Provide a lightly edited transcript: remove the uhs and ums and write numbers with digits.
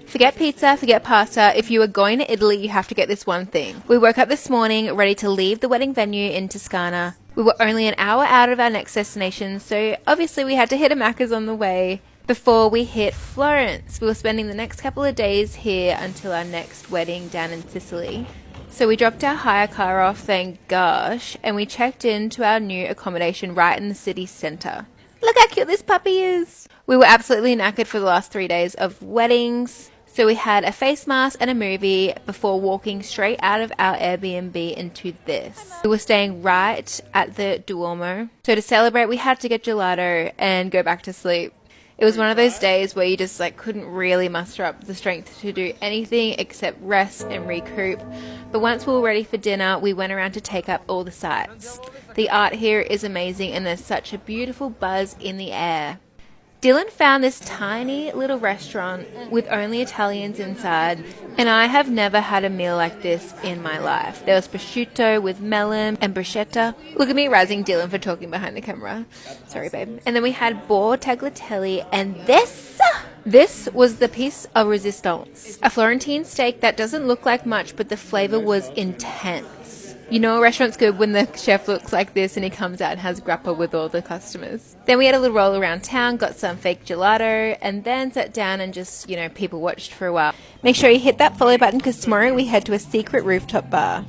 Forget pizza, forget pasta. If you are going to Italy, you have to get this one thing. We woke up this morning ready to leave the wedding venue in Toscana. We were only an hour out of our next destination, so obviously we had to hit a Macca's on the way before we hit Florence. We were spending the next couple of days here until our next wedding down in Sicily. So we dropped our hire car off, thank gosh, and we checked into our new accommodation right in the city centre. Look how cute this puppy is! We were absolutely knackered for the last 3 days of weddings. So we had a face mask and a movie before walking straight out of our Airbnb into this. We were staying right at the Duomo. So to celebrate, we had to get gelato and go back to sleep. It was one of those days where you just couldn't really muster up the strength to do anything except rest and recoup. But once we were ready for dinner, we went around to take up all the sights. The art here is amazing and there's such a beautiful buzz in the air. Dylan found this tiny little restaurant with only Italians inside, and I have never had a meal like this in my life. There was prosciutto with melon and bruschetta. Look at me razzing Dylan for talking behind the camera. Sorry, babe. And then we had boar tagliatelle, and this was the piece of resistance. A Florentine steak that doesn't look like much, but the flavor was intense. You know a restaurant's good when the chef looks like this and he comes out and has grappa with all the customers. Then we had a little roll around town, got some fake gelato, and then sat down and just, people watched for a while. Make sure you hit that follow button because tomorrow we head to a secret rooftop bar.